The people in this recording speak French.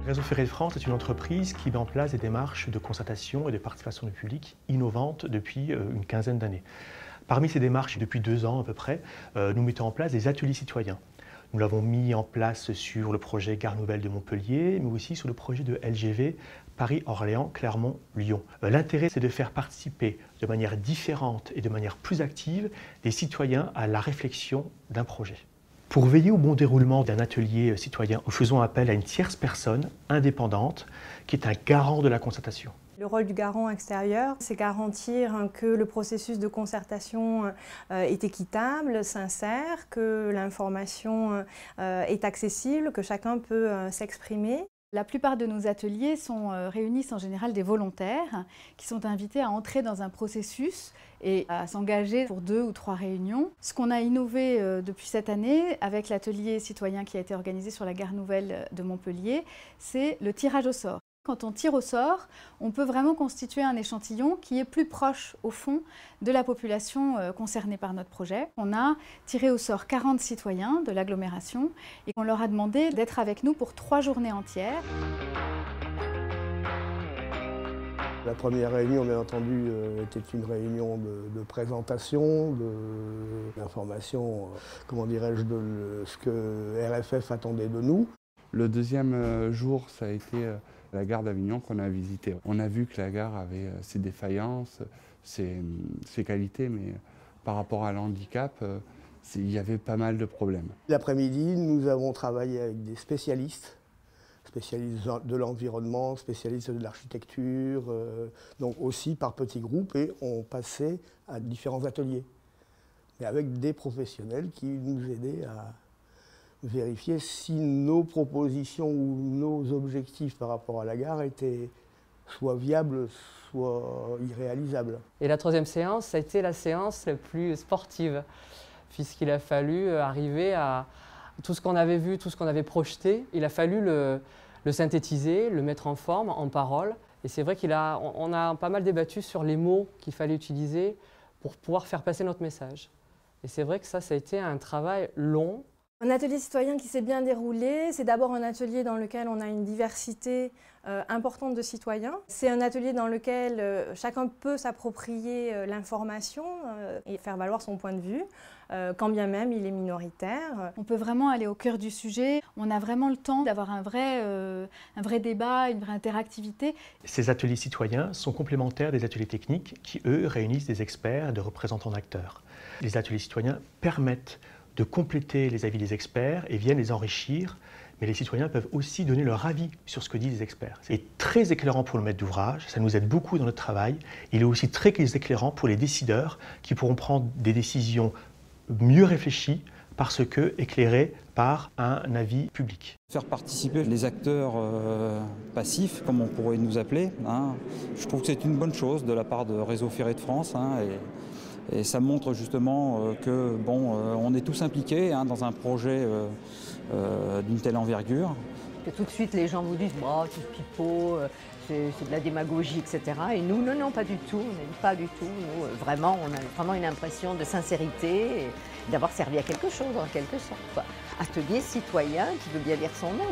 Réseau Ferré de France est une entreprise qui met en place des démarches de concertation et de participation du public innovantes depuis une quinzaine d'années. Parmi ces démarches, depuis 2 ans à peu près, nous mettons en place des ateliers citoyens. Nous l'avons mis en place sur le projet Gare Nouvelle de Montpellier, mais aussi sur le projet de LGV Paris-Orléans, Clermont-Lyon. L'intérêt, c'est de faire participer de manière différente et de manière plus active les citoyens à la réflexion d'un projet. Pour veiller au bon déroulement d'un atelier citoyen, nous faisons appel à une tierce personne indépendante qui est un garant de la concertation. Le rôle du garant extérieur, c'est garantir que le processus de concertation est équitable, sincère, que l'information est accessible, que chacun peut s'exprimer. La plupart de nos ateliers réunissent en général des volontaires qui sont invités à entrer dans un processus et à s'engager pour 2 ou 3 réunions. Ce qu'on a innové depuis cette année avec l'atelier citoyen qui a été organisé sur la gare nouvelle de Montpellier, c'est le tirage au sort. Quand on tire au sort, on peut vraiment constituer un échantillon qui est plus proche, au fond, de la population concernée par notre projet. On a tiré au sort 40 citoyens de l'agglomération et on leur a demandé d'être avec nous pour 3 journées entières. La première réunion, bien entendu, était une réunion de présentation, d'information, comment dirais-je, de ce que RFF attendait de nous. Le deuxième jour, ça a été la gare d'Avignon qu'on a visitée. On a vu que la gare avait ses défaillances, ses qualités, mais par rapport à l'handicap, il y avait pas mal de problèmes. L'après-midi, nous avons travaillé avec des spécialistes de l'environnement, spécialistes de l'architecture, donc aussi par petits groupes, et on passait à différents ateliers, mais avec des professionnels qui nous aidaient à vérifier si nos propositions ou nos objectifs par rapport à la gare étaient soit viables, soit irréalisables. Et la troisième séance, ça a été la séance la plus sportive, puisqu'il a fallu arriver à tout ce qu'on avait vu, tout ce qu'on avait projeté. Il a fallu le synthétiser, le mettre en forme, en parole. Et c'est vrai qu'on a pas mal débattu sur les mots qu'il fallait utiliser pour pouvoir faire passer notre message. Et c'est vrai que ça a été un travail long. Un atelier citoyen qui s'est bien déroulé, c'est d'abord un atelier dans lequel on a une diversité importante de citoyens. C'est un atelier dans lequel chacun peut s'approprier l'information et faire valoir son point de vue, quand bien même il est minoritaire. On peut vraiment aller au cœur du sujet, on a vraiment le temps d'avoir un vrai débat, une vraie interactivité. Ces ateliers citoyens sont complémentaires des ateliers techniques qui, eux, réunissent des experts et des représentants d'acteurs. Les ateliers citoyens permettent de compléter les avis des experts et viennent les enrichir, mais les citoyens peuvent aussi donner leur avis sur ce que disent les experts. C'est très éclairant pour le maître d'ouvrage, ça nous aide beaucoup dans notre travail. Il est aussi très éclairant pour les décideurs qui pourront prendre des décisions mieux réfléchies parce que éclairées par un avis public. Faire participer les acteurs passifs, comme on pourrait nous appeler, je trouve que c'est une bonne chose de la part de Réseau Ferré de France. Et ça montre justement que on est tous impliqués dans un projet d'une telle envergure. Que tout de suite les gens vous disent oh, c'est pipeau, c'est de la démagogie, etc. Et nous, non, pas du tout. On n'aime pas du tout. Nous, vraiment, on a vraiment une impression de sincérité et d'avoir servi à quelque chose, en quelque sorte. Atelier citoyen qui veut bien dire son nom.